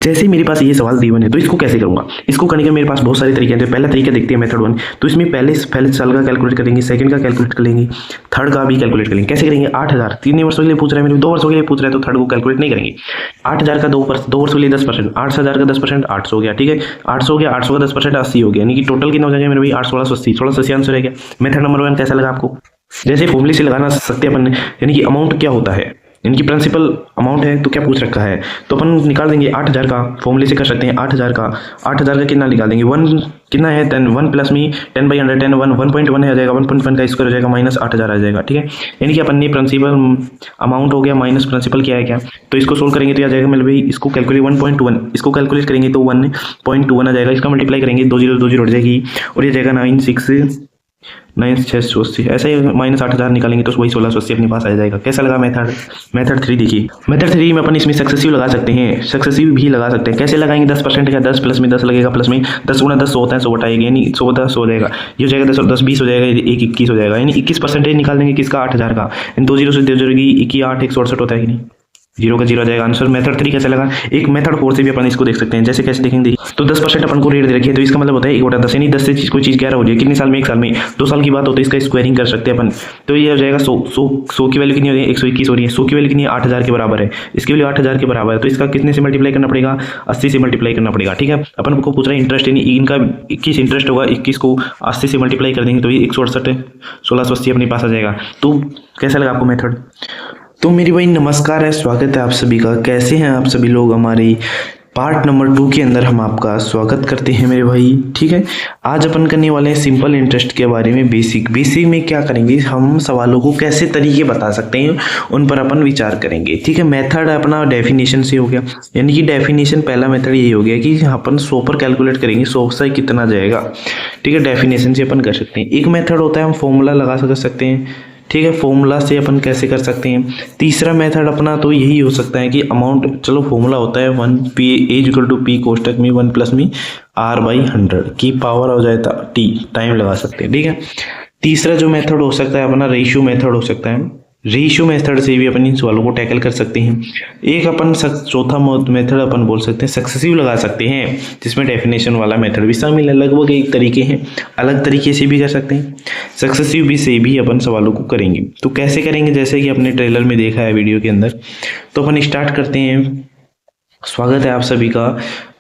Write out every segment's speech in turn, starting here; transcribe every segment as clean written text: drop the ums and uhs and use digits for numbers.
जैसे ही मेरे पास ये सवाल D1 है तो इसको कैसे करूंगा। इसको करने के मेरे पास बहुत सारे तरीके हैं। तो पहला तरीका देखते हैं मेथड 1। तो इसमें पहले साल का कैलकुलेट करेंगे, सेकंड का कैलकुलेट करेंगे, थर्ड का भी कैलकुलेट करेंगे। कैसे करेंगे, 8000 3 वर्षों के लिए पूछ रहा है मेरे, 2 वर्षों के लिए पूछ रहा है तो थर्ड को कैलकुलेट नहीं करेंगे। 8000 का 2 वर्षों के लिए 10%, 8000 का 10% 800 हो गया। ठीक है, 800 हो गया, 800 का 10% 80 हो गया, यानी कि टोटल कितना हो जाएगा मेरे भाई 8 16 80, 1680 आंसर है क्या। मेथड नंबर 1 कैसा लगा आपको। जैसे फॉर्मूले से लगाना सकते हैं अपन ने, यानी कि अमाउंट क्या होता है, इनकी प्रिंसिपल अमाउंट है तो क्या पूछ रखा है, तो अपन निकाल देंगे 8000 का। फॉर्मूले से कर सकते हैं 8000 का कितना निकाल देंगे, 1 कितना है 10, 1 प्लस में 10/100 10 1 1.1 है आ जाएगा, 1.1 का स्क्वायर हो जाएगा माइनस 8000 आ जाएगा। ठीक है, यानी कि अपन ने प्रिंसिपल अमाउंट हो गया माइनस प्रिंसिपल क्या है क्या, तो इसको सोल्व करेंगे तो आ जाएगा मेरे भाई, इसको कैलकुलेट 1.1, इसको कैलकुलेट करेंगे तो 1.21 आ जाएगा। इसका मल्टीप्लाई करेंगे 2 0 2 0 हट जाएगी और ये जाएगा 9680, ऐसे ही माइनस 8000 निकालेंगे तो वही 1680 अपने पास आ जाएगा। कैसा लगा मेथड 3 देखिए। मेथड 3 में अपन इसमें सक्सेसिव लगा सकते हैं, सक्सेसिव भी लगा सकते हैं। कैसे लगाएंगे, 10% का 10 प्लस में 10 लगेगा, प्लस में 10 गुणा 10 होता है 100 बटाएगा, यानी 100 10 हो जाएगा, ये हो जाएगा 10 10 20 हो जाएगा, 1 21 हो जाएगा, यानी 21% निकाल देंगे किसका 8000 का। इन 2 0 से 2 0 की 21 8 168 होता है कि नहीं, 0 का 0 आ जाएगा आंसर। मेथड 3 कैसे लगा। एक मेथड 4 से भी अपन इसको देख सकते हैं। जैसे कैसे देखेंगे, तो 10% अपन को रेट दे रखी है तो इसका मतलब होता है 1/10, यानी 10 से कोई चीज़ 11 हो जाए, कितने साल में, 1 साल में। 2 साल की बात होती है, इसका स्क्वायरिंग कर सकते हैं अपन, तो ये हो जाएगा 100 की वैल्यू कितनी हो रही है 121 हो रही है, 100 की वैल्यू कितनी है 8000 के बराबर है, इसकी वैल्यू 8000 के बराबर है, तो इसका कितने से मल्टीप्लाई करना पड़ेगा 80 से मल्टीप्लाई करना पड़ेगा। ठीक है, अपन को पूछ रहा है इंटरेस्ट, यानी इनका 21 इंटरेस्ट होगा, 21 को 80 से मल्टीप्लाई कर देंगे तो ये 168 1680 अपने पास आ जाएगा। तो कैसा लगा आपको मेथड। तो मेरी भाई नमस्कार है, स्वागत है आप सभी का। कैसे हैं आप सभी लोग। हमारी पार्ट नंबर 2 के अंदर हम आपका स्वागत करते हैं मेरे भाई। ठीक है, आज अपन करने वाले हैं सिंपल इंटरेस्ट के बारे में। बेसिक में क्या करेंगे, हम सवालों को कैसे तरीके बता सकते हैं उन पर अपन विचार करेंगे। ठीक है, मेथड अपना डेफिनेशन से हो गया, यानी कि डेफिनेशन पहला मेथड यही हो गया कि अपन 100 पर कैलकुलेट करेंगे, 100 से कितना जाएगा। ठीक है, डेफिनेशन से अपन कर सकते हैं। एक मेथड होता है हम फॉर्मूला लगा सकते हैं। ठीक है, फॉर्मूला से अपन कैसे कर सकते हैं। तीसरा मेथड अपना तो यही हो सकता है कि अमाउंट, चलो फॉर्मूला होता है 1 P कोष्टक में 1 प्लस में R/100 की पावर हो जाए T, टाइम लगा सकते हैं। ठीक है, तीसरा जो मेथड हो सकता है अपना रेशियो मेथड हो सकता है। रेशियो मेथड से भी अपन इन सवालों को टैकल कर सकते हैं। एक अपन चौथा मेथड अपन बोल सकते हैं सक्सेसिव लगा सकते हैं, जिसमें डेफिनेशन वाला मेथड भी शामिल है। लगभग एक तरीके हैं, अलग तरीके से भी कर सकते हैं। सक्सेसिव भी से भी अपन सवालों को करेंगे। तो कैसे करेंगे, जैसे कि अपने ट्रेलर में देखा है वीडियो के अंदर। तो अपन स्टार्ट करते हैं। स्वागत है आप सभी का।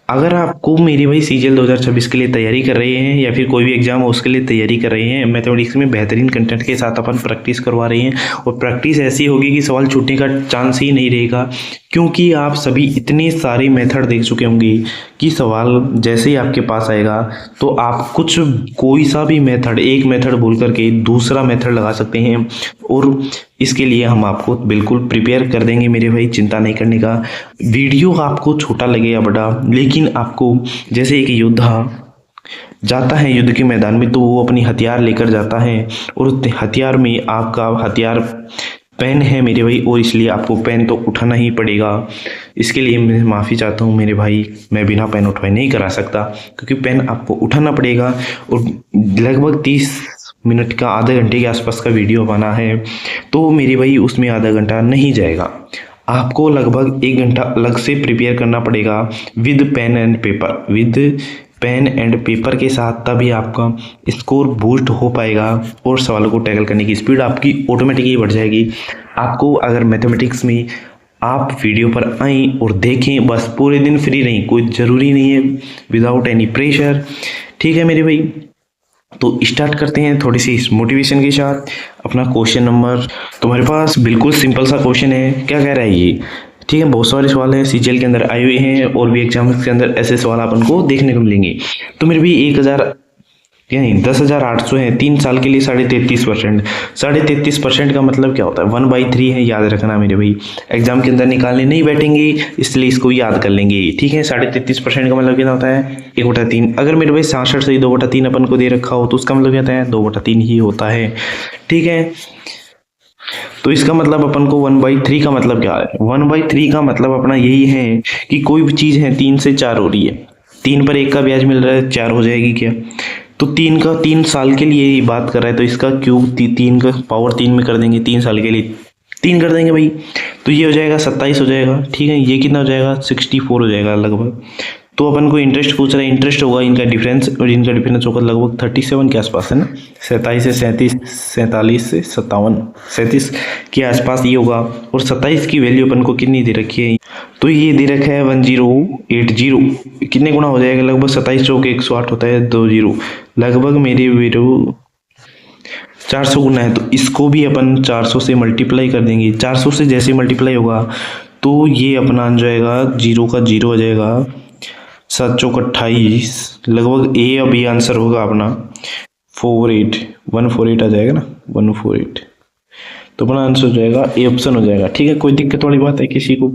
अगर आपको मेरे भाई CGL 2026 के लिए तैयारी कर रहे हैं या फिर कोई भी एग्जाम हो उसके लिए तैयारी कर रहे हैं, मैथमेटिक्स में बेहतरीन कंटेंट के साथ अपन प्रैक्टिस करवा रहे हैं, और प्रैक्टिस ऐसी होगी कि सवाल छूटने का चांस ही नहीं रहेगा, क्योंकि आप सभी इतने सारे मेथड देख चुके होंगे कि सवाल जैसे ही आपके पास आएगा तो आप कोई सा भी मेथड, एक मेथड भूल करके दूसरा मेथड लगा सकते हैं, और इसके लिए हम आपको बिल्कुल प्रिपेयर कर देंगे मेरे भाई, चिंता नहीं करने का। वीडियो आपको छोटा लगे या बड़ा, लेकिन आपको, जैसे एक योद्धा जाता है युद्ध के मैदान में तो वो अपनी हथियार लेकर जाता है, और उस हथियार में आपका हथियार पेन है मेरे भाई, और इसलिए आपको पेन तो उठाना ही पड़ेगा। इसके लिए मैं माफ़ी चाहता हूँ मेरे भाई, मैं बिना पेन उठाए नहीं करा सकता, क्योंकि पेन आपको उठाना पड़ेगा, और लगभग 30 मिनट का, आधे घंटे के आसपास का वीडियो बना है, तो मेरे भाई उसमें आधा घंटा नहीं जाएगा। आपको लगभग 1 घंटा अलग से प्रिपेयर करना पड़ेगा विद पेन एंड पेपर के साथ, तभी आपका स्कोर बूस्ट हो पाएगा और सवालों को टैकल करने की स्पीड आपकी ऑटोमेटिकली बढ़ जाएगी। आपको अगर मैथमेटिक्स में आप वीडियो पर आएँ और देखें, बस पूरे दिन फ्री रहें, कोई ज़रूरी नहीं है, विदाउट एनी प्रेशर। ठीक है मेरे भाई, तो स्टार्ट करते हैं थोड़ी सी मोटिवेशन के साथ। अपना क्वेश्चन नंबर तुम्हारे पास बिल्कुल सिंपल सा क्वेश्चन है। क्या कह रहा है ये, ठीक है, बहुत सारे सवाल हैं CGL के अंदर आए हुए हैं, और भी एग्जाम्स के अंदर ऐसे सवाल अपन को देखने को मिलेंगे। तो मेरे भी 10,800 है, 3 साल के लिए 33.5%। 33.5% का मतलब क्या होता है, 1/3 है, याद रखना मेरे भाई। एग्जाम के अंदर निकालने नहीं बैठेंगे, इसलिए इसको याद कर लेंगे। ठीक है, 33.5% का मतलब क्या होता है 1/3। अगर मेरे भाई 66 से 2/3 अपन को दे रखा हो तो उसका मतलब क्या होता है 2/3 ही होता है। ठीक है, तो इसका मतलब अपन को 1/3 का मतलब क्या है, 1/3 का मतलब अपना यही है कि कोई भी चीज़ है 3 से 4 हो रही है, 3 पर 1 का ब्याज मिल रहा है, 4 हो जाएगी क्या। तो 3 साल के लिए बात कर रहा है, तो इसका क्यूब 3 का पावर 3 में कर देंगे, 3 साल के लिए 3 कर देंगे भाई। तो ये हो जाएगा 27 हो जाएगा, ठीक है। ये कितना हो जाएगा 64 हो जाएगा लगभग। तो अपन को इंटरेस्ट पूछ रहा है, इंटरेस्ट होगा इनका डिफरेंस, और इनका डिफरेंस होगा लगभग 37 के आसपास, है ना। 27 से 37, 47 से 57, 37 के आसपास ये होगा। और 27 की वैल्यू अपन को कितनी दे रखी है, तो ये दे रखा है 1080। कितने गुना हो जाएगा, लगभग 27 चौक 108 होता है 20, लगभग मेरे वीडियो 400 गुना है। तो इसको भी अपन 400 से मल्टीप्लाई कर देंगे। 400 से जैसे मल्टीप्लाई होगा तो ये अपना आ जाएगा, जीरो का जीरो हो जाएगा, 7 चौक 28, लगभग ए अभी आंसर होगा अपना 148 आ जाएगा ना, 148। तो अपना आंसर हो जाएगा ए ऑप्शन हो जाएगा, ठीक है। कोई दिक्कत वाली बात है किसी को,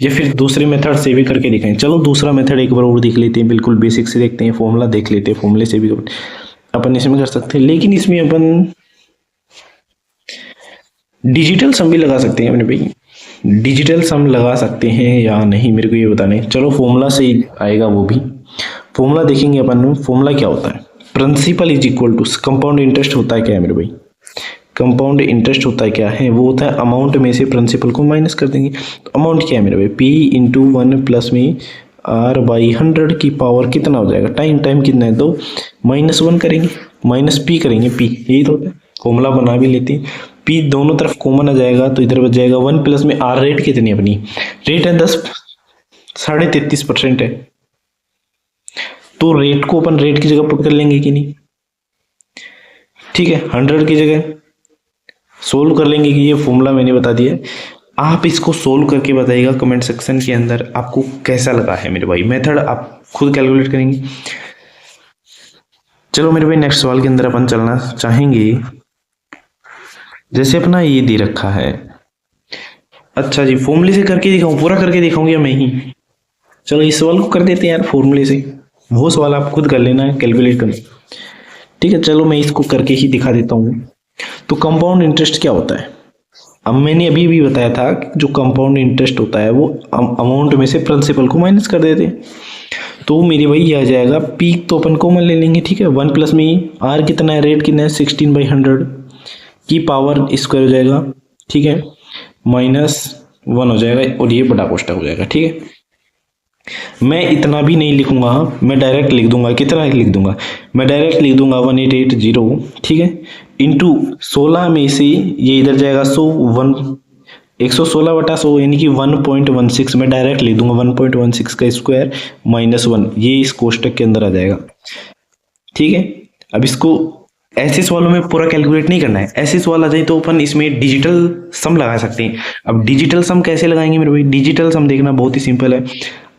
या फिर दूसरे मेथड से भी करके दिखाएं। चलो दूसरा मेथड एक बार और देख लेते हैं, बिल्कुल बेसिक से देखते हैं, फॉर्मूला देख लेते हैं, फॉर्मूले से भी अपन इसमें कर सकते हैं। लेकिन इसमें अपन डिजिटल सम भी लगा सकते हैं अपने भाई, डिजिटल सम लगा सकते हैं या नहीं मेरे को ये बताना है। चलो फॉर्मूला से ही आएगा वो भी, फॉर्मूला देखेंगे अपन। फॉर्मूला क्या होता है, principal is equal to compound interest होता है क्या है मेरे भाई, कंपाउंड इंटरेस्ट होता है क्या है, वो होता है अमाउंट में से प्रिंसिपल को माइनस कर देंगे। तो अमाउंट क्या है मेरे भाई, पी इंटू 1 प्लस में आर बाई 100 की पावर कितना हो जाएगा, टाइम कितना है, तो -1 करेंगे, माइनस पी करेंगे, पी यही तो होता है। फॉर्मूला बना भी लेते हैं, पी दोनों तरफ कॉमन आ जाएगा तो इधर बच जाएगा 1 प्लस में आर, रेट कितनी अपनी, रेट है 10, 33.5% है। तो रेट को अपन रेट की जगह पुट कर लेंगे कि नहीं, ठीक है। 100 की जगह सोल्व कर लेंगे कि ये फॉर्मूला मैंने बता दिया है। आप इसको सोल्व करके बताइएगा कमेंट सेक्शन के अंदर आपको कैसा लगा है मेरे भाई। मेथड आप खुद कैलकुलेट करेंगे। चलो मेरे भाई नेक्स्ट सवाल के अंदर अपन चलना चाहेंगे। जैसे अपना ये दे रखा है, अच्छा जी फॉर्मूले से करके दिखाऊं, पूरा करके दिखाऊंगी या मैं ही, चलो इस सवाल को कर देते हैं यार फॉर्मूले से, वो सवाल आप खुद कर लेना है, कैलकुलेट करना, ठीक है। चलो मैं इसको करके ही दिखा देता हूँ। तो कंपाउंड इंटरेस्ट क्या होता है, अब मैंने अभी भी बताया था कि जो कंपाउंड इंटरेस्ट होता है वो अमाउंट में से प्रिंसिपल को माइनस कर देते हैं। तो मेरे भाई ये आ जाएगा, पी तो अपन कॉमन ले लेंगे, ठीक है। 1 प्लस में आर कितना है, रेट कितना है 16/100 की पावर स्क्वायर हो जाएगा, ठीक है, -1 हो जाएगा और ये बड़ा कोष्टक हो जाएगा, ठीक है। मैं इतना भी नहीं लिखूंगा, मैं डायरेक्ट लिख दूंगा, कितना लिख दूंगा, मैं डायरेक्ट लिख दूंगा 1880, ठीक है, इंटू 16 में से ये इधर जाएगा 116/100 यानी कि 1.16, मैं डायरेक्ट लिख दूंगा 1.16 का स्क्वायर -1, ये इस कोष्टक के अंदर आ जाएगा, ठीक है। अब इसको ऐसे सवालों में पूरा कैलकुलेट नहीं करना है, ऐसे सवाल आ जाए तो अपन इसमें डिजिटल सम लगा सकते हैं। अब डिजिटल सम कैसे लगाएंगे मेरे भाई, डिजिटल सम देखना बहुत ही सिंपल है।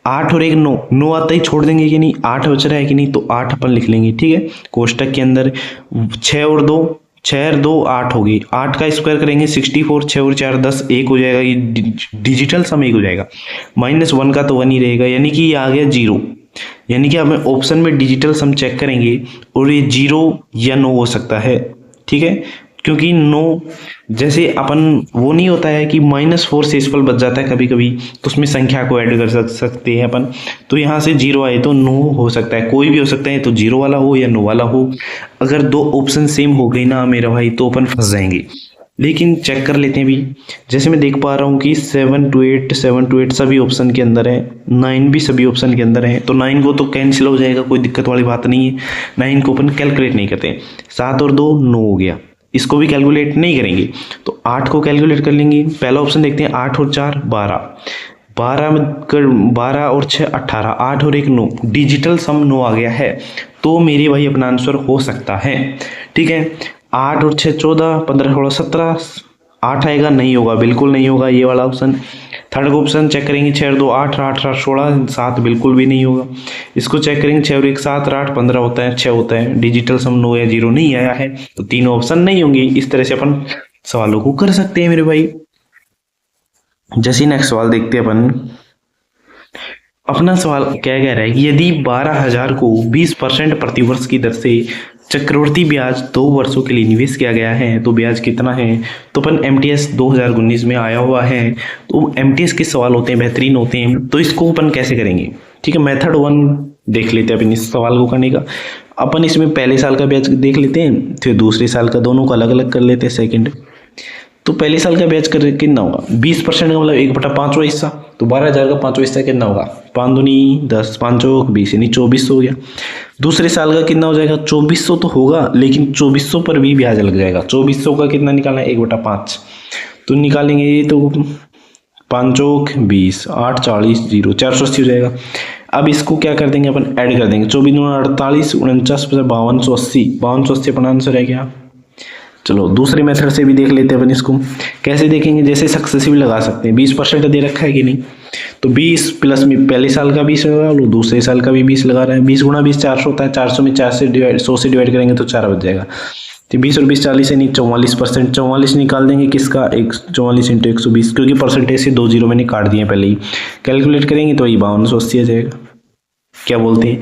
8 और 1 9 आता ही छोड़ देंगे कि नहीं, 8 बच रहा है कि नहीं, तो 8 अपन लिख लेंगे, ठीक है। कोष्टक के अंदर 6 और 2 8 होगी, 8 का स्क्वायर करेंगे 64, 6 और 4 10, 1 हो जाएगा, ये डिजिटल सम 1 हो जाएगा। -1 का तो 1 ही रहेगा, यानी कि ये आ गया 0, यानी कि हमें ऑप्शन में डिजिटल सम चेक करेंगे और ये 0 या 9 हो सकता है, ठीक है। क्योंकि 9 जैसे अपन वो नहीं होता है कि -4 शेषफल बच जाता है कभी कभी, तो उसमें संख्या को ऐड कर सकते हैं अपन। तो यहाँ से 0 आए तो 9 हो सकता है, कोई भी हो सकता है, तो 0 वाला हो या 9 वाला हो। अगर दो ऑप्शन सेम हो गई ना मेरा भाई तो अपन फंस जाएंगे। लेकिन चेक कर लेते हैं भी, जैसे मैं देख पा रहा हूँ कि 7 to 8 सभी ऑप्शन के अंदर है, 9 भी सभी ऑप्शन के अंदर है, तो 9 को तो कैंसिल हो जाएगा, कोई दिक्कत वाली बात नहीं है। 9 को अपन कैलकुलेट नहीं करते। 7 और 2 9 हो गया, इसको भी कैलकुलेट नहीं करेंगे, तो 8 को कैलकुलेट कर लेंगे। पहला ऑप्शन देखते हैं, 8 और 4 12, 12 और 6 18, 8 और 1 9, डिजिटल सम 9 आ गया है। तो मेरे भाई अपना आंसर हो सकता है, ठीक है। 8 और 6 14, 15 16 17, 8 आएगा, नहीं होगा, बिल्कुल नहीं होगा ये वाला ऑप्शन। थर्ड ऑप्शन चेक करेंगे, 6 और 2 8, 8 8 16, 7 बिल्कुल भी नहीं होगा। इसको चेक करेंगे, 6 और 1 7 8 15 होता है, 6 होता है, डिजिटल सम 9 या 0 नहीं आया है, तो तीनों ऑप्शन नहीं होंगे। इस तरह से अपन सवालों को कर सकते हैं मेरे भाई। जैसे नेक्स्ट सवाल देखते हैं अपन। अपना सवाल क्या कह रहा है कि यदि 12,000 को 20% प्रतिवर्ष की दर से चक्रवृद्धि ब्याज 2 वर्षों के लिए निवेश किया गया है तो ब्याज कितना है। तो अपन MTS 2019 में आया हुआ है, तो MTS के सवाल होते हैं, बेहतरीन होते हैं, तो इसको अपन कैसे करेंगे, ठीक है। मेथड 1 देख लेते हैं अपन इस सवाल को करने का। अपन इसमें पहले साल का ब्याज देख लेते हैं, फिर दूसरे साल का, दोनों को अलग अलग कर लेते हैं सेकेंड। तो पहले साल का ब्याज कर कितना होगा 20% का, मतलब 1/5वां हिस्सा। तो 12,000 का 5वां हिस्सा कितना होगा, 5 दूनी 10, 5 चौक 20 यानी 2400 हो गया। दूसरे साल का कितना हो जाएगा, 2400 तो होगा, लेकिन 2400 पर भी ब्याज लग जाएगा। 2400 का कितना निकालना है, 1/5 तो निकालेंगे तो 5 चौक 20, 8 40 0, 480 हो जाएगा। अब इसको क्या कर देंगे अपन, ऐड कर देंगे। 24 दूना 48, 49 5280, 5280 अपना आंसर है क्या। चलो दूसरे मेथड से भी देख लेते हैं अपन इसको। कैसे देखेंगे, जैसे सक्सेसिव लगा सकते हैं। 20% दे रखा है कि नहीं, तो 20 प्लस में पहले साल का 20 लगा लो, दूसरे साल का भी 20 लगा रहे हैं। 20 गुणा 20 400 होता है, 400 में 4 से डिवाइड 100 से डिवाइड करेंगे तो 4 बच जाएगा। तो 20 और 20 40 है नहीं, 44%। 44 निकाल देंगे किसका, 44 इंटू 120, क्योंकि परसेंटेज से 2 जीरो मैंने काट दिए पहले ही। कैलकुलेट करेंगे तो ये 5280 आ जाएगा। क्या बोलते हैं,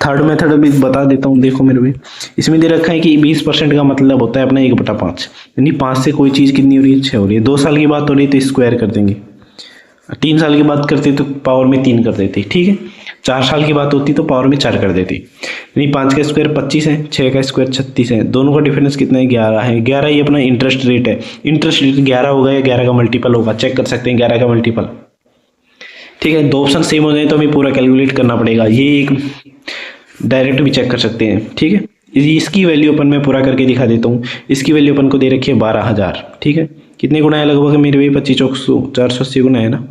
थर्ड मेथड भी बता देता हूँ, देखो मेरे भी। इसमें दे रखा है कि 20% का मतलब होता है अपना 1/5, यानी 5 से कोई चीज़ कितनी हो रही है, 6 हो रही है। 2 साल की बात हो रही है तो स्क्वायर कर देंगे, 3 साल की बात करते तो पावर में 3 कर देते, ठीक है। 4 साल की बात होती तो पावर में 4 कर देते, यानी 5 का स्क्वायर 25 है, 6 का स्क्वायर 36 है। दोनों का डिफरेंस कितना है, 11 है। 11 ही अपना इंटरेस्ट रेट है। इंटरेस्ट रेट 11 होगा या 11 का मल्टीपल होगा, चेक कर सकते हैं, 11 का मल्टीपल, ठीक है। 2 ऑप्शन सेम हो जाए तो हमें पूरा कैलकुलेट करना पड़ेगा। ये एक डायरेक्ट भी चेक कर सकते हैं, ठीक है। इसकी वैल्यू अपन मैं पूरा करके दिखा देता हूँ। इसकी वैल्यू अपन को दे रखी है 12,000, ठीक है। कितने गुना है लगभग मेरे भाई, 25 480 गुना है ना,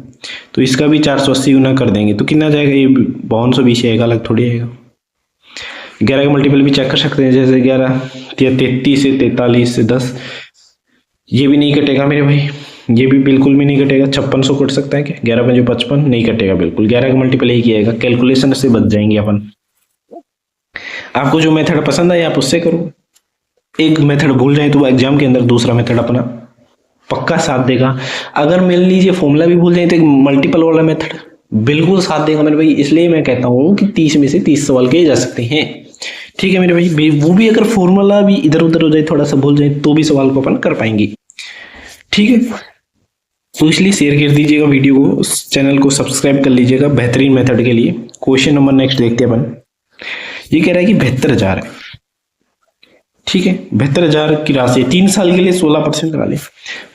तो इसका भी 480 गुना कर देंगे तो कितना जाएगा, ये 5220 आएगा, अलग थोड़ी आएगा। 11 का मल्टीपल भी चेक कर सकते हैं, जैसे 11 33 से 43 से 10, ये भी नहीं कटेगा मेरे भाई, ये भी बिल्कुल भी नहीं कटेगा। 5600 कट सकता है क्या, 11 5 55 नहीं कटेगा बिल्कुल। 11 का मल्टीपल ही किएगा, कैलकुलेशन से बच जाएंगे अपन। आपको जो मेथड पसंद आए आप उससे करो। एक मेथड भूल जाए तो एग्जाम के अंदर दूसरा मेथड अपना पक्का साथ देगा। अगर मान लीजिए फॉर्मूला भी भूल जाए तो एक मल्टीपल वाला मेथड बिल्कुल साथ देगा मेरे भाई। इसलिए मैं कहता हूँ कि 30 में से 30 सवाल किए जा सकते हैं, ठीक है मेरे भाई। वो भी अगर फॉर्मूला भी इधर उधर हो जाए, थोड़ा सा भूल जाए, तो भी सवाल को अपन कर पाएंगे, ठीक है। तो इसलिए शेयर कर दीजिएगा वीडियो को, चैनल को सब्सक्राइब कर लीजिएगा बेहतरीन मेथड के लिए। क्वेश्चन नंबर नेक्स्ट देखते हैं अपन। ये कह रहा है कि 72,000 है, ठीक है। 72,000 की राशि 3 साल के लिए 16% करा ले।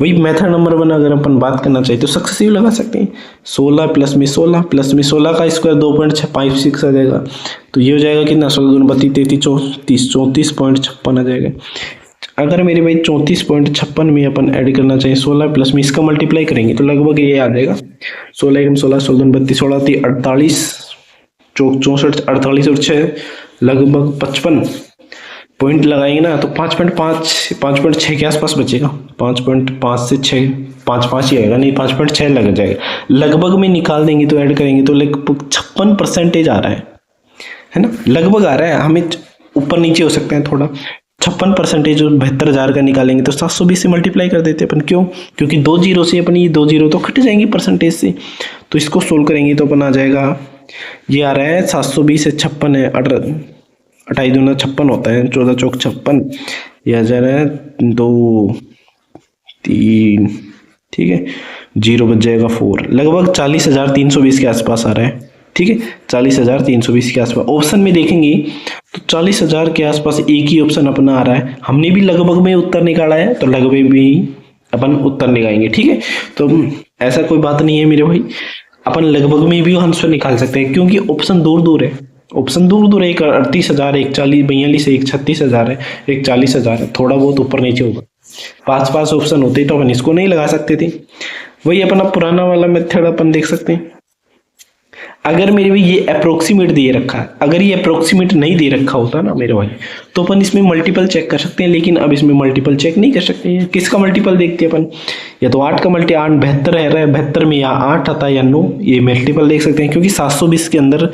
वही मेथड नंबर 1 अगर अपन बात करना चाहिए तो सक्सेसिव लगा सकते हैं। 16 प्लस में 16 प्लस में 16 का स्क्वायर 2.56 आ जाएगा, तो ये हो जाएगा कितना, 16 दूनी 32 33 34.56 आ जाएगा। अगर मेरे भाई 34.56 में अपन ऐड करना चाहिए 16 प्लस में इसका मल्टीप्लाई करेंगे तो लगभग ये आ जाएगा 16 एकम 16 16 दूनी 32 16 48 64 48 और 6 लगभग 55 पॉइंट लगाएंगे ना, तो 5.6 के आसपास बचेगा। 5.5 से 6 5 ही आएगा, नहीं 5.6 लग जाएगा लगभग में। निकाल देंगे तो ऐड करेंगे तो लगभग 56% आ रहा है ना, लगभग आ रहा है। हमें ऊपर नीचे हो सकते हैं थोड़ा। 56% और 72,000 का निकालेंगे तो 720 से मल्टीप्लाई कर देते अपन। क्यों, क्योंकि 2 जीरो से अपनी 2 जीरो तो कट जाएंगी परसेंटेज से। तो इसको सोल्व करेंगे तो अपन आ जाएगा, ये आ रहा है 720 से 56 है, 28 दूना 56 होता है, 14 चौक 56, यह आ जा रहा है 2 3, ठीक है। 0 बच जाएगा 4, लगभग 40,320 के आसपास आ रहा है, ठीक है। 40,320 के आसपास। ऑप्शन में देखेंगे तो 40,000 के आसपास एक ही ऑप्शन अपना आ रहा है। हमने भी लगभग में उत्तर निकाला है तो लगभग भी अपन उत्तर निकालेंगे, ठीक है। तो ऐसा कोई बात नहीं है मेरे भाई, अपन लगभग में भी आंसर निकाल सकते हैं, क्योंकि ऑप्शन दूर दूर है। ऑप्शन दूर दूर है, एक 38,000 एक 42 है, एक 36,000 है, एक 40,000 है, थोड़ा बहुत ऊपर नीचे होगा। 5 ऑप्शन होते तो अपन इसको नहीं लगा सकते थे। वही अपना पुराना वाला मेथड अपन देख सकते हैं। अगर मेरे भाई ये अप्रोक्सीमेट दे रखा है, अगर ये अप्रोक्सीमेट नहीं दे रखा होता ना मेरे भाई, तो अपन इसमें मल्टीपल चेक कर सकते हैं, लेकिन अब इसमें मल्टीपल चेक नहीं कर सकते हैं। किसका मल्टीपल देखते हैं अपन, या तो 8 का मल्टी 8 72 है, 72 में या 8 आता है या 9, ये मल्टीपल देख सकते हैं। क्योंकि 720 के अंदर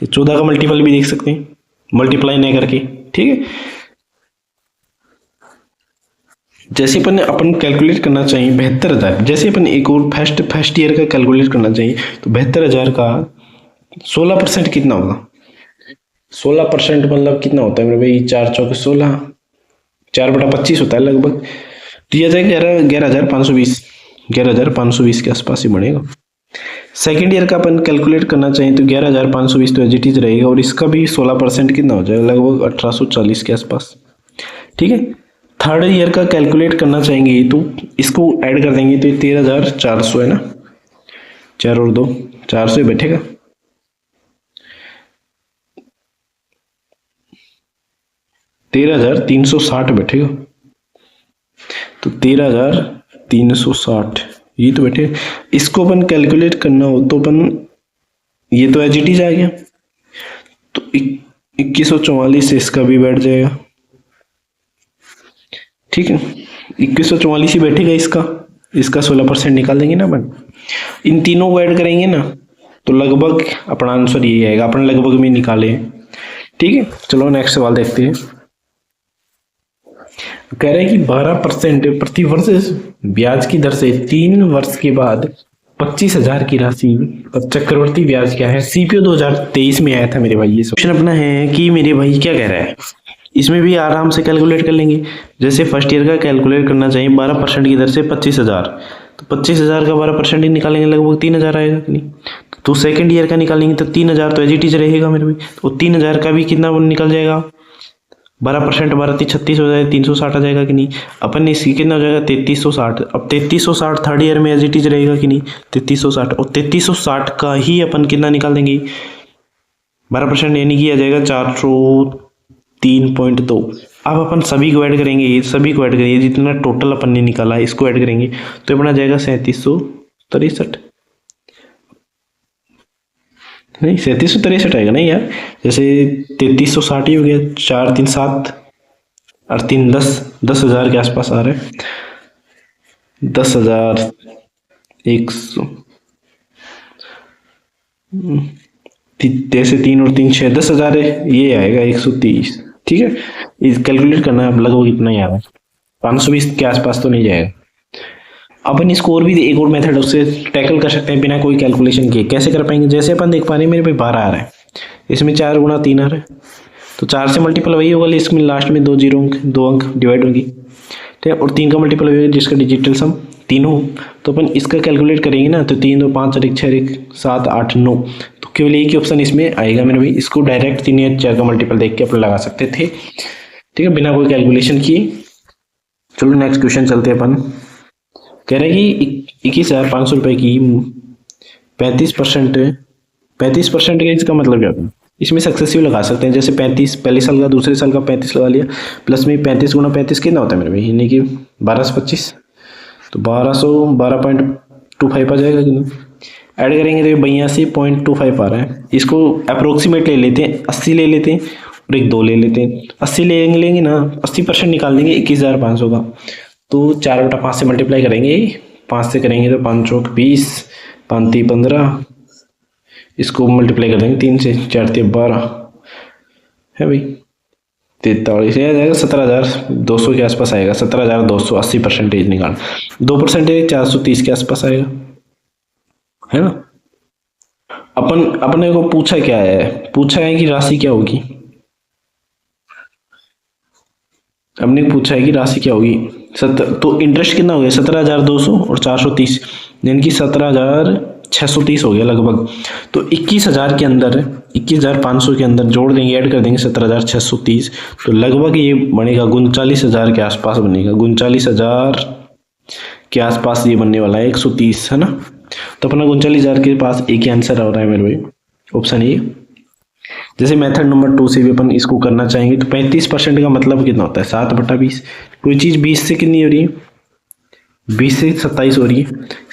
14 का मल्टीपल भी देख सकते हैं, मल्टीप्लाई नहीं करके, ठीक है। जैसे अपन कैलकुलेट करना चाहिए 72,000, जैसे अपन एक और फर्स्ट ईयर का कैलकुलेट करना चाहिए तो 72,000 का 16% कितना होगा। 16% मतलब कितना होता है मेरे भाई, 4 चौके 16, 4/25 होता है लगभग। तो यह जाएगा 11,520 के आसपास ही बढ़ेगा। सेकेंड ईयर का अपन कैलकुलेट करना चाहिए तो 11,520 तो एजिटीज रहेगा, और इसका भी 16% कितना हो जाएगा, लगभग 1840 के आसपास, ठीक है। थर्ड ईयर का कैलकुलेट करना चाहेंगे तो इसको ऐड कर देंगे तो 13,400 है ना, 4 और 2 400 बैठेगा। 13,360 बैठेगा। तो 13,360 ये तो बैठे। इसको अपन कैलकुलेट करना हो तो अपन, ये तो एज इट इज आ गया, तो 2144 से इसका भी बैठ जाएगा। ठीक है, 2144 ही बैठेगा इसका। इसका 16% निकाल देंगे ना अपन, इन तीनों को ऐड करेंगे ना तो लगभग अपना आंसर ये आएगा। अपन लगभग में निकाले। ठीक है, चलो नेक्स्ट सवाल देखते हैं। कह रहे हैं कि 12% प्रति वर्ष ब्याज की दर से 3 वर्ष के बाद 25,000 की राशि पर चक्रवर्ती ब्याज क्या है। सीपीओ 2023 में आया था मेरे भाई। ये क्वेश्चन अपना है कि मेरे भाई क्या कह रहा है, इसमें भी आराम से कैलकुलेट कर लेंगे। जैसे फर्स्ट ईयर का कैलकुलेट करना चाहिए 12% की दर से 25,000, तो 25,000 का 12% ही निकालेंगे, लगभग 3,000 आएगा कि नहीं। तो सेकंड ईयर का निकालेंगे तो 3,000 तो एज इट इज रहेगा मेरे भाई। तो 3,000 का भी कितना निकल जाएगा, 12%, 12×3 = 36 हो जाएगा, 360 आ जाएगा कि नहीं। अपन ने इसकी कितना हो जाएगा 3360। अब 3360 थर्ड ईयर में एज इट इज रहेगा कि नहीं, 3360। और 3360 का ही अपन कितना निकाल देंगे 12%, यानी कि आ जाएगा 403.2। अब अपन सभी को ऐड करेंगे, ये सभी को ऐड करेंगे, जितना टोटल अपन ने निकाला है इसको ऐड करेंगे तो अपना जाएगा 3763। नहीं 3763 आएगा नहीं यार, जैसे 3360 ही हो गया, 4 3 7 और 3 10, 10,000 के आसपास आ रहा है। 10,100 जैसे 3 और 3 6, 10,000 है, ये आएगा 130। ठीक है, इस कैलकुलेट करना है, लगभग इतना ही आ रहा है, 520 के आसपास तो नहीं जाएगा। अपन इसको और भी एक और मेथड उससे टैकल कर सकते हैं बिना कोई कैलकुलेशन किए। कैसे कर पाएंगे, जैसे अपन देख पा रहे हैं मेरे पे 12 आ रहा है, इसमें 4 × 3 आ रहा है, तो 4 से मल्टीपल वही होगा, इसमें लास्ट में 2 अंक डिवाइड होंगी। ठीक है, और 3 का मल्टीपल वही होगा जिसका डिजिटल सम 3 हो। तो अपन इसका कैलकुलेट करेंगे ना तो 3 2 5 और 1 6 1 7 8 9, तो केवल एक ही ऑप्शन इसमें आएगा मेरे भाई। इसको डायरेक्ट 3 या 4 का मल्टीपल देख के अपन लगा सकते थे। ठीक है, बिना कोई कैलकुलेशन किए। चलो नेक्स्ट क्वेश्चन चलते हैं अपन। कह रहे हैं कि 21,500 रुपये की 35% का इसका मतलब क्या होता है। इसमें सक्सेसिव लगा सकते हैं, जैसे 35 पहले साल का, दूसरे साल का 35 लगा लिया, प्लस में 35 × 35 कितना होता है मेरे भाई, यानी कि 1225, तो 1225 आ जाएगा कि नहीं। ऐड करेंगे तो 82.25 आ रहा है। इसको अप्रोक्सीमेट ले लेते हैं, 80 ले लेते हैं और एक 2 ले लेते हैं। 80 लेंगे ना, 80% निकाल देंगे 21,500 का, तो 4/5 से मल्टीप्लाई करेंगे, 5 से करेंगे तो 5 चौक 20, 5 3 15, इसको मल्टीप्लाई कर देंगे 3 से, 4 3 12 है भाई, 43 आ जाएगा, 17,200 के आसपास आएगा। 17,200, 80% निकाल, 2% 430 के आसपास आएगा, है ना। अपने को पूछा क्या है, पूछा है कि राशि क्या होगी, हमने पूछा है कि राशि क्या होगी। तो इंटरेस्ट कितना हो गया 17,200 और 430, यानी कि 17,630 हो गया लगभग। तो 21,000 के अंदर, 21,500 के अंदर जोड़ देंगे, ऐड कर देंगे 17,630, तो लगभग ये बनेगा 39,000 के आसपास बनेगा। 39,000 के आसपास ये बनने वाला है, 130 है ना। तो अपना 39,000 के पास एक ही आंसर आ रहा है मेरे भाई, ऑप्शन ए। जैसे मेथड नंबर 2 से भी अपन इसको करना चाहेंगे तो 35% का मतलब कितना होता है 7/20। कोई चीज़ 20 से कितनी हो रही है, 20 से 27 हो रही है।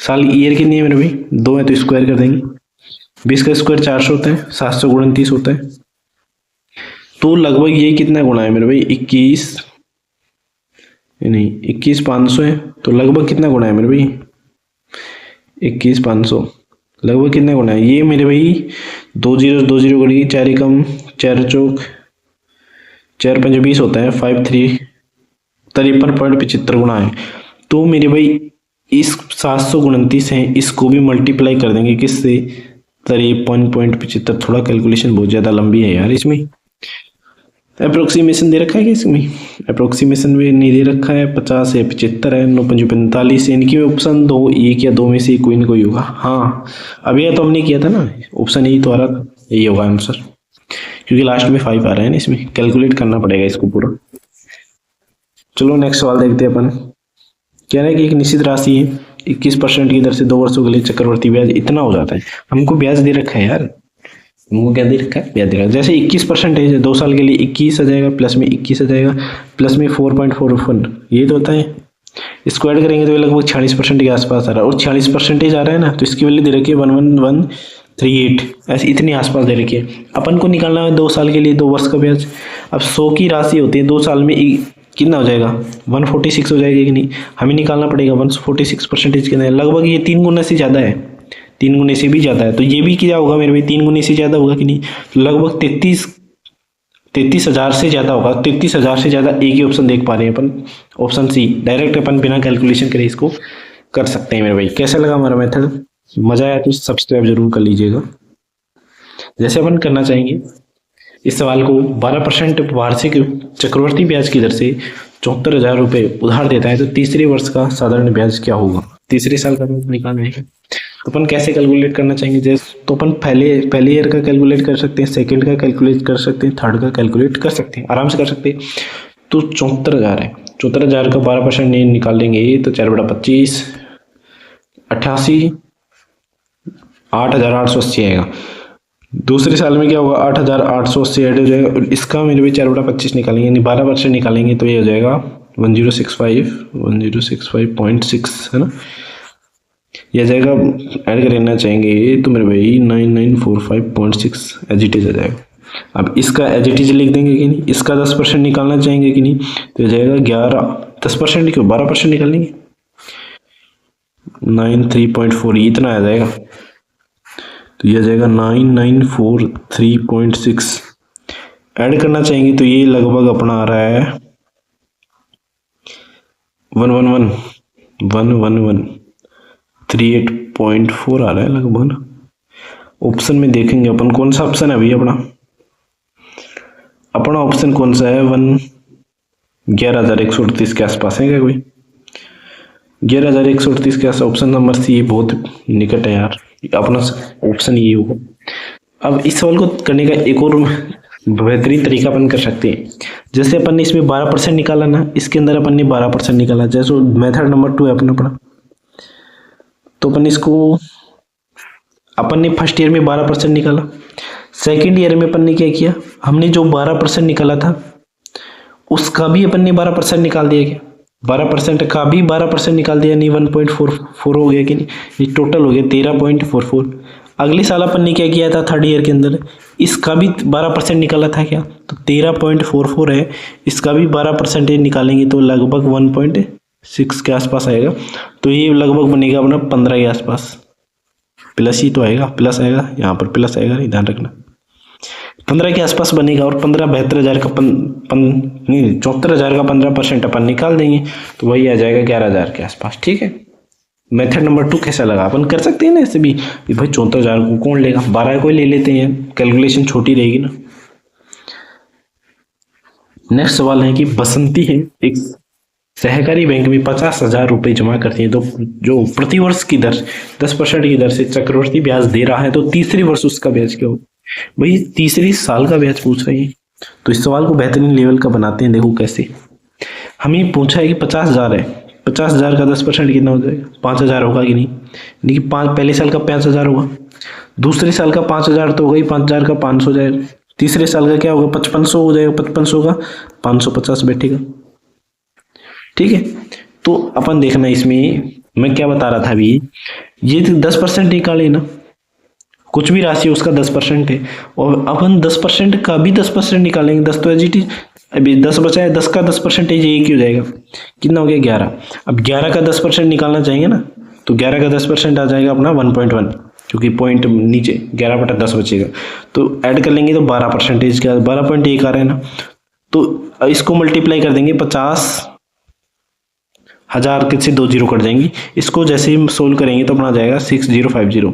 साल ईयर कितनी है मेरे भाई, 2 है तो स्क्वायर कर देंगे, 20 का स्क्वायर 400 होता है, 729 होता है। तो लगभग ये कितना गुना है मेरे भाई 21,500 है, तो लगभग कितना गुना है मेरे भाई 21,500, लगभग कितना गुना है ये मेरे भाई 2 0 2 0 करेगी, 4 एकम 4 चौक 4 5 20 होता है, 5 3 53.75 गुना है। तो मेरे भाई इस 729 है, इसको भी मल्टीप्लाई कर देंगे किससे 53.75। थोड़ा कैलकुलेशन बहुत ज़्यादा लंबी है यार, इसमें अप्रोक्सीमेशन दे रखा है क्या, इसमें अप्रोक्सीमेशन में नहीं दे रखा है। 50 है, 75 है, 9 5 45, इनकी ऑप्शन 2, एक या 2 में से कोई ना कोई होगा। हाँ अभी यह तो हमने किया था ना, ऑप्शन यही तो आ रहा था, यही होगा आंसर, क्योंकि लास्ट में 5 आ रहा है ना, इसमें कैलकुलेट करना पड़ेगा इसको पूरा। चलो नेक्स्ट सवाल देखते हैं अपन। कह रहे हैं कि एक निश्चित राशि है 21% की दर से 2 वर्षों के लिए चक्रवर्ती ब्याज इतना हो जाता है। हमको ब्याज दे रखा है यार, हमको क्या दे रखा है, ब्याज दे रखा है। जैसे 21% है, 2 साल के लिए 21 आ जाएगा, प्लस में 21 आ जाएगा, प्लस में 4.41, ये तो होता है। इसको ऐड करेंगे तो ये लगभग 46% के आसपास आ रहा है, और 46% आ रहा है ना, तो इसकी वैल्यू दे रखी है 11138, ऐसे इतनी आसपास दे रखी है। अपन को निकालना है 2 साल के लिए 2 वर्ष का ब्याज। अब 100 की राशि होती है, 2 साल में कितना हो जाएगा, 146 हो जाएगी कि नहीं, हमें निकालना पड़ेगा 146% के अंदर। लगभग ये 3 गुना से ज़्यादा है, 3 गुने से भी ज़्यादा है, तो ये भी क्या होगा मेरे भाई, 3 गुने से ज़्यादा होगा कि नहीं, तो लगभग 33,000 से ज़्यादा होगा। 33,000 से ज़्यादा एक ही ऑप्शन देख पा रहे हैं अपन, ऑप्शन सी। डायरेक्ट अपन बिना कैलकुलेशन करे इसको कर सकते हैं मेरे भाई। कैसा लगा हमारा मेथड, मज़ा आया तो सब्सक्राइब जरूर कर लीजिएगा। जैसे अपन करना चाहेंगे इस सवाल को, 12% वार्षिक चक्रवर्ती ब्याज की दर से 74,000 रुपये उधार देता है, तो तीसरे वर्ष का साधारण ब्याज क्या होगा, तीसरे साल का ब्याज निकालना है। तो अपन कैसे कैलकुलेट करना चाहेंगे, जैसे तो अपन पहले ईयर का कैलकुलेट कर सकते हैं, सेकंड का कैलकुलेट कर सकते हैं, थर्ड का कैलकुलेट कर सकते हैं, आराम से कर सकते हैं। तो 74,000 है, 74,000 का 12% निकालेंगे तो 4/25 88, 8,880 आएगा। दूसरे साल में क्या होगा, 8,880 ऐड हो जाएगा, और इसका मेरे भी 4/25 निकालेंगे, यानी 12% निकालेंगे तो ये हो जाएगा 1065.6 है ना, यह जाएगा। ऐड करना चाहेंगे तो मेरे भाई 9945.6 एज इट इज आ जाएगा। अब इसका एज इट इज लिख देंगे कि नहीं, इसका 10% निकालना चाहेंगे कि नहीं, तो यह जाएगा 10% क्यों, 12% निकालेंगे, 93.4 इतना आ जाएगा, तो यह जाएगा 9943.6। ऐड करना चाहेंगे तो ये लगभग अपना आ रहा है 138.4 आ रहा है लगभग। ऑप्शन में देखेंगे अपन कौन सा ऑप्शन है अभी अपना ऑप्शन कौन सा है, 11,138 के आसपास है क्या कोई, 11,138 के आसपास ऑप्शन नंबर सी, बहुत निकट है यार, अपना ऑप्शन ये होगा। अब इस सवाल को करने का एक और बेहतरीन तरीका अपन कर सकते हैं। जैसे अपन ने इसमें 12% निकाला ना, इसके अंदर अपन ने 12% निकाला, जैसे मेथड नंबर 2 है अपना पड़ा, तो अपन ने फर्स्ट ईयर में 12% निकाला, सेकेंड ईयर में अपन ने क्या किया, हमने जो 12% निकाला था उसका भी अपन ने 12% निकाल दिया, क्या 12% का भी 12% निकाल दिया, नहीं 1.44 हो गया कि नहीं, ये टोटल हो गया 13.44। अगले साल अपन ने क्या किया था, थर्ड ईयर के अंदर इसका भी 12% निकाला था क्या, तो 13.44 है, इसका भी 12% निकालेंगे तो लगभग 1.6 के आसपास आएगा, तो ये लगभग बनेगा अपना 15 के आसपास, प्लस ही तो आएगा, प्लस आएगा यहाँ पर, प्लस आएगा, नहीं ध्यान रखना, 15 के आसपास बनेगा। और 72,000 का 74,000 का 15% अपन निकाल देंगे तो वही आ जाएगा 11,000 के आसपास। ठीक है, मेथड नंबर 2 कैसा लगा, अपन कर सकते हैं ना ऐसे भी, भाई 74,000 को कौन लेगा, 12 को ही ले लेते हैं, कैलकुलेशन छोटी रहेगी ना। नेक्स्ट सवाल है कि बसंती है एक सहकारी बैंक में 50,000 रुपये जमा करती है, तो जो प्रतिवर्ष की दर 10% की दर से चक्रवर्ती ब्याज दे रहा है, तो तीसरे वर्ष उसका ब्याज क्या हो, भाई तीसरे साल का ब्याज पूछ रही है। तो इस सवाल को बेहतरीन लेवल का बनाते हैं, देखो कैसे। हमें पूछा है कि 50,000 है, 50,000 का 10% कितना हो जाएगा, 5,000 होगा कि नहीं, यानी कि पहले साल का 5,000 होगा, दूसरे साल का 5,000 तो होगा ही, 5,000 का 500 हो जाएगा, तीसरे साल का क्या होगा, 5500 हो जाएगा, 5500 का 550 बैठेगा। ठीक है, तो अपन देखना इसमें मैं क्या बता रहा था अभी, ये 10% निकाले ना, कुछ भी राशि उसका 10% है, और अपन 10% का भी 10% निकालेंगे, 10 तो एजिटी, अभी 10 बचा है, 10 का 10% ये क्यों जाएगा, कितना हो गया 11। अब 11 का 10% निकालना चाहेंगे ना, तो 11 का 10% आ जाएगा अपना 1.1, क्योंकि पॉइंट नीचे 11/10 बचेगा, तो ऐड कर लेंगे तो 12% का 12.1 आ रहा है ना, तो इसको मल्टीप्लाई कर देंगे 50,000 के से 2 जीरो कट जाएंगी, इसको जैसे ही सोल्व करेंगे तो अपना आ जाएगा 6050।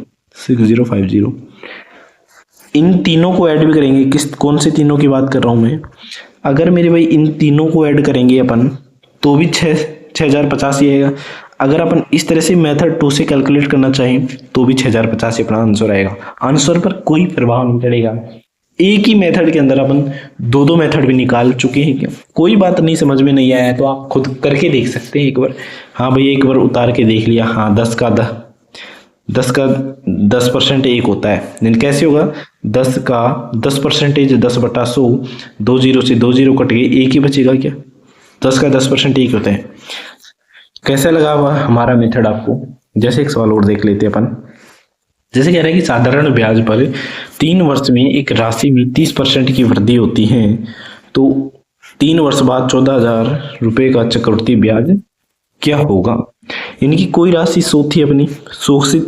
इन तीनों को ऐड भी करेंगे, कौन से तीनों की बात कर रहा हूं मैं, अगर मेरे भाई इन तीनों को ऐड करेंगे अपन तो भी 6,050 ही आएगा। अगर अपन इस तरह से मेथड 2 से कैलकुलेट करना चाहें तो भी 6,050 अपना आंसर आएगा, आंसर पर कोई प्रभाव नहीं पड़ेगा। एक ही मेथड के अंदर अपन दो दो मेथड भी निकाल चुके हैं। क्या कोई बात नहीं समझ में नहीं आया तो आप खुद करके देख सकते हैं एक बार। हाँ भाई एक बार उतार के देख लिया, हाँ 10 का 10% एक होता है, लेकिन कैसे होगा 10 का 10% 10/100, 2 जीरो से 2 जीरो कट गए, एक ही बचेगा क्या। 10 का 10% एक होता है। कैसा लगा हुआ हमारा मेथड आपको। जैसे एक सवाल और देख लेते हैं अपन। जैसे कह रहे हैं कि साधारण ब्याज पर 3 वर्ष में एक राशि में 30% की वृद्धि होती है तो 3 वर्ष बाद 14,000 रुपये का चक्रवृद्धि ब्याज क्या होगा। इनकी कोई राशि 100 थी अपनी, 100 से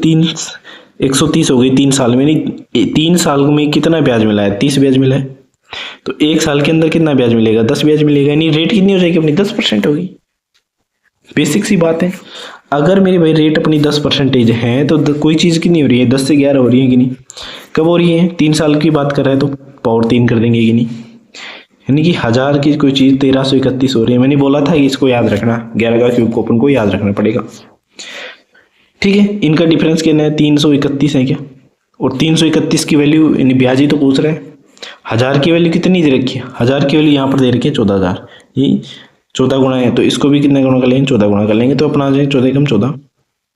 130 हो गई 3 साल में। नहीं 3 साल में कितना ब्याज मिला है, 30 ब्याज मिला है, तो 1 साल के अंदर कितना ब्याज मिलेगा, 10 ब्याज मिलेगा। यानी रेट कितनी हो जाएगी अपनी, 10% होगी। बेसिक सी बात है। अगर मेरे भाई रेट अपनी 10% है तो कोई चीज़ कितनी हो रही है, 10 से 11 हो रही है कि नहीं। कब हो रही है, 3 साल की बात कर रहे हैं तो पावर 3 कर देंगे कि नहीं। यानी कि 1000 की कोई चीज़ 1331 हो रही है। मैंने बोला था कि इसको याद रखना, 11 का क्यूब को अपन को याद रखना पड़ेगा। ठीक है, इनका डिफरेंस कितना है, 331 है क्या। और 331 की वैल्यू यानी ब्याज ही तो पूछ रहे हैं। 1000 की वैल्यू कितनी दे रखी है, 1000 की वैल्यू यहाँ पर दे रखी है 14,000। ये 14 गुणा है तो इसको भी कितना गुणा कर लेंगे, 14 गुणा कर लेंगे तो अपना आ जाएगा 14 कम 14,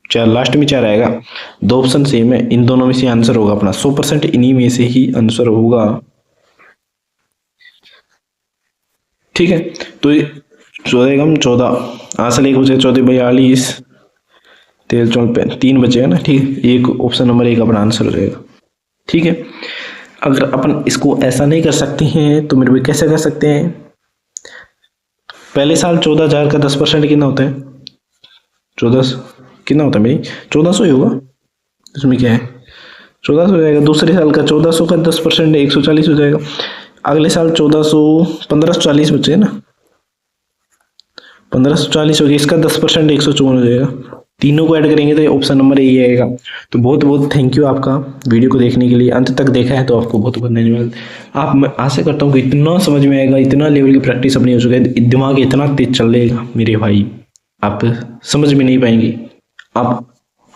4 लास्ट में 4 आएगा। 2 ऑप्शन सेम है, इन दोनों में से आंसर होगा अपना 100%, इन्हीं में से ही आंसर होगा। ठीक है, तो 14 कम 14 आंसर एक बचे 14 42 13 14 3 बचेगा ना। ठीक, एक ऑप्शन नंबर 1 अपना आंसर हो जाएगा। ठीक है, अगर अपन इसको ऐसा नहीं कर सकते हैं तो मेरे भाई कैसे कर सकते हैं। पहले साल 14,000 का 10% कितना होता है, 14 कितना होता है मेरी 1400 ही होगा, इसमें क्या है 1400 हो जाएगा। दूसरे साल का 1400 का 10% 140 हो जाएगा। अगले साल 1400 1540 बचे ना, 1540 हो गया, इसका 10% 154 हो जाएगा। तीनों को ऐड करेंगे तो ऑप्शन नंबर यही आएगा। तो बहुत बहुत थैंक यू आपका वीडियो को देखने के लिए, अंत तक देखा है तो आपको बहुत बहुत धन्यवाद। आप मैं आशा करता हूँ कि इतना समझ में आएगा, इतना लेवल की प्रैक्टिस अपनी हो चुकी है, दिमाग इतना तेज चल रहेगा मेरे भाई, आप समझ में नहीं पाएंगे। आप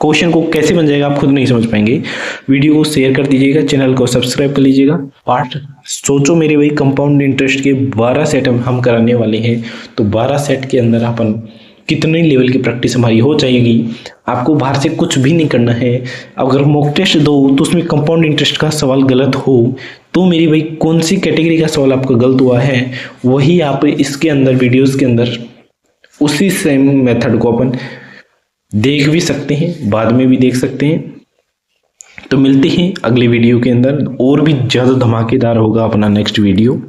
क्वेश्चन को कैसे बन जाएगा आप खुद नहीं समझ पाएंगे। वीडियो को शेयर कर दीजिएगा, चैनल को सब्सक्राइब कर लीजिएगा। पार्ट सोचो मेरे भाई, कंपाउंड इंटरेस्ट के 12 सेट हम कराने वाले हैं। तो 12 सेट के अंदर अपन कितने लेवल की प्रैक्टिस हमारी हो जाएगी। आपको बाहर से कुछ भी नहीं करना है। अगर मॉक टेस्ट दो तो उसमें कंपाउंड इंटरेस्ट का सवाल गलत हो तो मेरी भाई कौन सी कैटेगरी का सवाल आपका गलत हुआ है वही आप इसके अंदर वीडियोस के अंदर उसी सेम मेथड को अपन देख भी सकते हैं, बाद में भी देख सकते हैं। तो मिलते हैं अगले वीडियो के अंदर, और भी ज़्यादा धमाकेदार होगा अपना नेक्स्ट वीडियो।